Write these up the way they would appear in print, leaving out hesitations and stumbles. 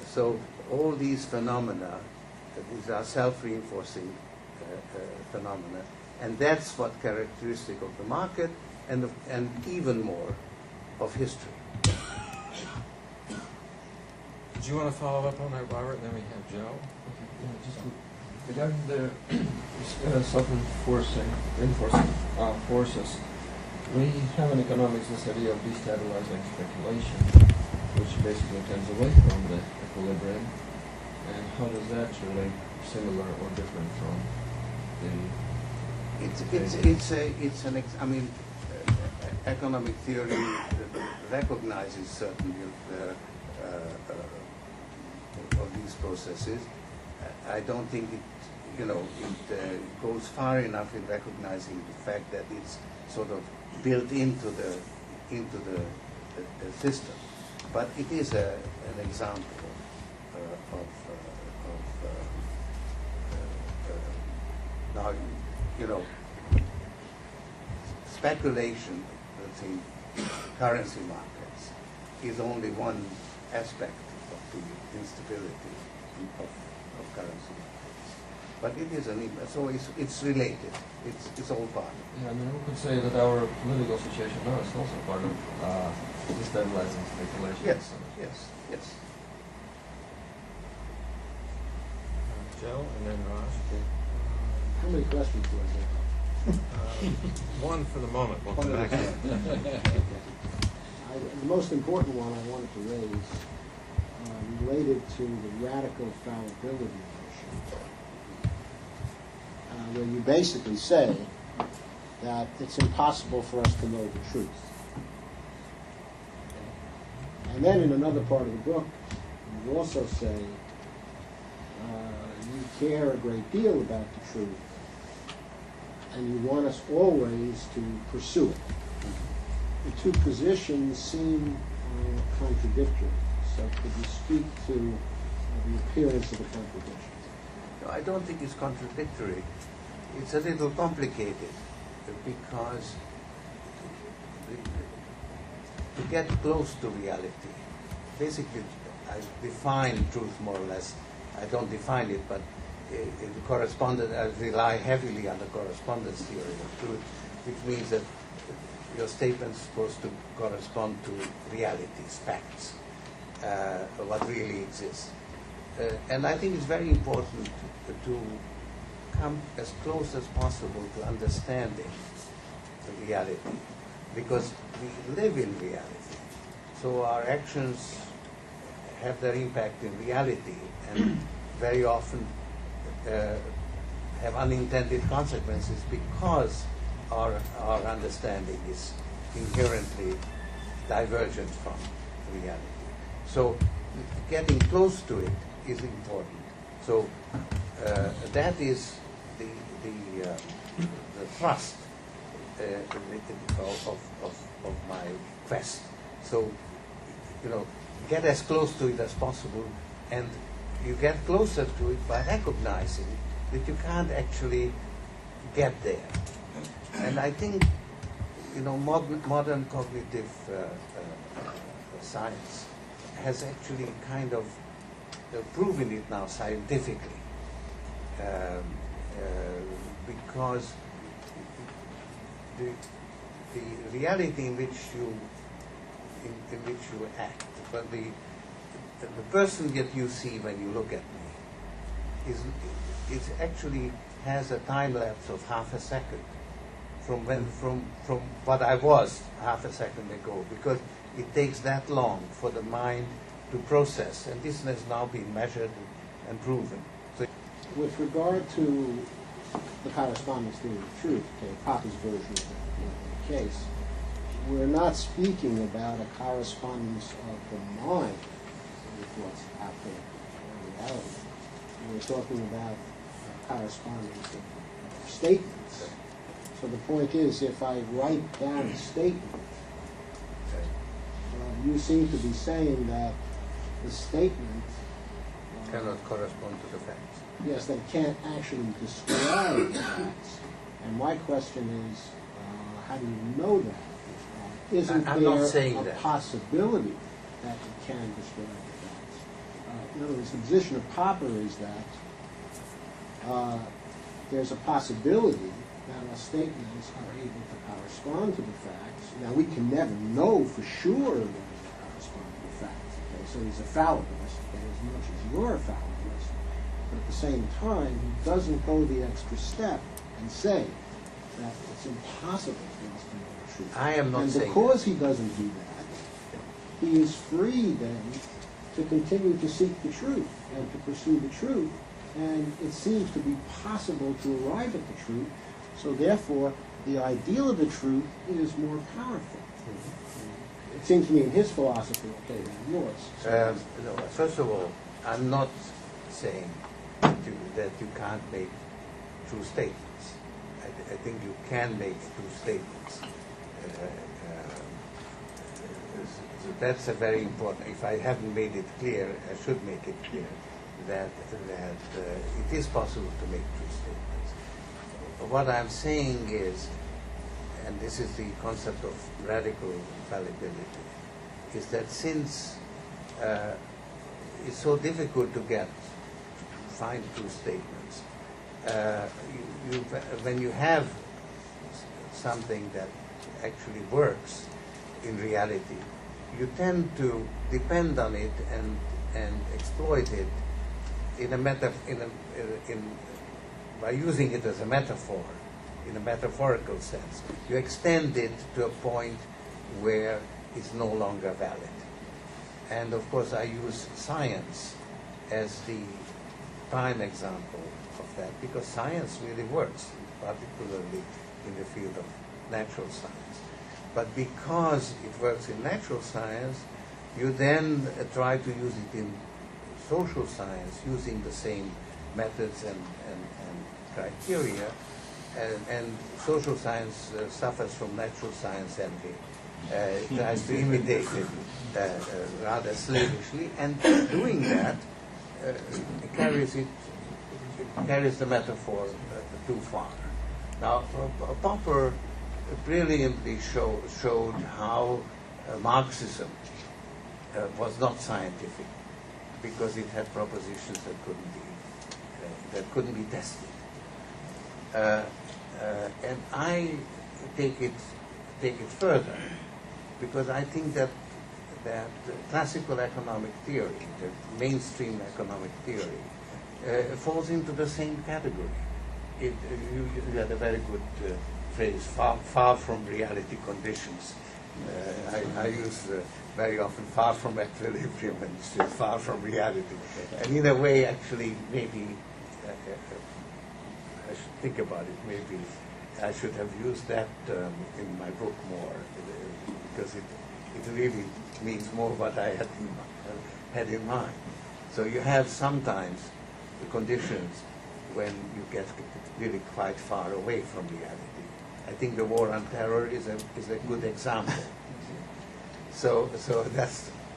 So all these phenomena, these are self-reinforcing phenomena, and that's what characteristic of the market and even more of history. Do you want to follow up on that, Robert? And then we have Joe. Yeah, just regarding the self-reinforcing forces, we have in economics this idea of destabilizing speculation, which basically tends away from the equilibrium. And how does that relate, similar or different from the? Economic theory recognizes certain of these processes. I don't think it goes far enough in recognizing the fact that it's sort of built into the system. But it is an example of now, speculation, let's say, currency markets is only one aspect of the instability of currency markets. But it is so it's related. It's all part. Yeah, I mean, we could say that our political situation now is also part of destabilizing speculation. Yes. Joe, and then Raj. How many questions do I have? One for the moment. We'll come back to it. The most important one I wanted to raise related to the radical fallibility notion, where you basically say that it's impossible for us to know the truth. And then in another part of the book, you also say you care a great deal about the truth, and you want us always to pursue it. The two positions seem contradictory. So could you speak to the appearance of the contradiction? No, I don't think it's contradictory. It's a little complicated because to get close to reality, basically I define truth more or less. I don't define it, but I rely heavily on the correspondence theory of truth, which means that your statement is supposed to correspond to realities, facts, what really exists. And I think it's very important to come as close as possible to understanding the reality, because we live in reality. So our actions have their impact in reality, and very often have unintended consequences because our understanding is inherently divergent from reality. So getting close to it is important. So that is the thrust of my quest. So get as close to it as possible, and you get closer to it by recognizing that you can't actually get there. And I think modern cognitive science has actually kind of proven it now scientifically, because the reality in which you act, but the person that you see when you look at me is actually has a time lapse of half a second from what I was half a second ago, because it takes that long for the mind to process, and this has now been measured and proven. So, with regard to the correspondence theory of truth, Popper's version of the case, we're not speaking about a correspondence of the mind with what's happening in reality. We're talking about a correspondence of statements. So the point is, if I write down a statement, you seem to be saying that the statement cannot correspond to the facts. Yes, they can't actually describe the facts. And my question is, how do you know that? Isn't I'm not there saying a that. possibility that you can describe the facts? other words, the position of Popper is that there's a possibility that our statements are able to correspond to the facts. Now, we can never know for sure that they correspond to the facts. Okay? So he's a fallibilist, okay, as much as you're a fallibilist. But at the same time, he doesn't go the extra step and say that it's impossible for us to know the truth. I am not and saying because he doesn't do that, he is free then to continue to seek the truth and to pursue the truth. And it seems to be possible to arrive at the truth. So therefore, the ideal of the truth is more powerful. It seems to me in his philosophy, okay, than yours. No, first of all, I'm not saying that you can't make true statements. I think you can make true statements. So that's a very important. If I haven't made it clear, I should make it clear that it is possible to make true statements. What I'm saying is, and this is the concept of radical fallibility, is that since it's so difficult to find true statements, when you have something that actually works in reality, you tend to depend on it and exploit it by using it as a metaphor, in a metaphorical sense. You extend it to a point where it's no longer valid. And of course I use science as the prime example of that, because science really works, particularly in the field of natural science. But because it works in natural science, you then try to use it in social science using the same methods and criteria, and social science suffers from natural science envy. It tries to imitate it rather slavishly, and doing that carries the metaphor too far. Now, Popper brilliantly showed how Marxism was not scientific, because it had propositions that couldn't be tested. And I take it further, because I think that classical economic theory, the mainstream economic theory, falls into the same category. You had a very good phrase, far from reality conditions. I use very often far from equilibrium and still far from reality. And in a way, actually, maybe I should think about it. Maybe I should have used that term in my book more, because it really means more what I had in mind. So you have sometimes the conditions when you get really quite far away from reality. I think the war on terror is a good example. So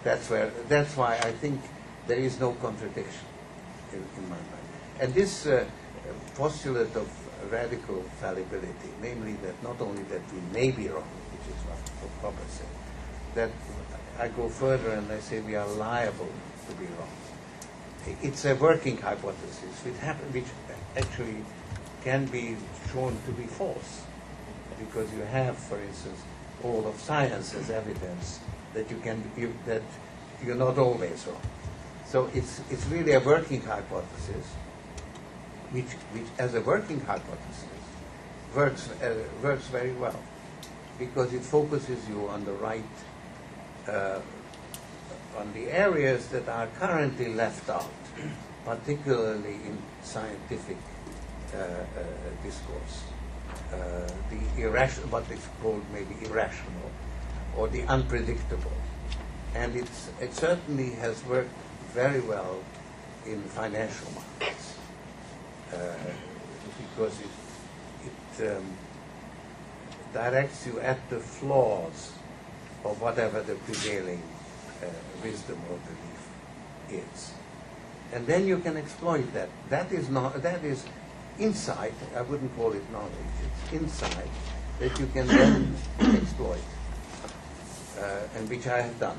that's why I think there is no contradiction in my mind. And this postulate of radical fallibility, namely that not only that we may be wrong, which is what Popper said, that I go further and I say we are liable to be wrong. It's a working hypothesis which actually can be shown to be false, because you have, for instance, all of science as evidence that that you're not always wrong. So it's really a working hypothesis, which as a working hypothesis works very well, because it focuses you on the right, on the areas that are currently left out, particularly in scientific discourse. The irrational, what is called maybe irrational, or the unpredictable. And it certainly has worked very well in financial markets, because it directs you at the flaws of whatever the prevailing wisdom or belief is. And then you can exploit that. That is insight. I wouldn't call it knowledge. It's insight that you can then exploit, and which I have done.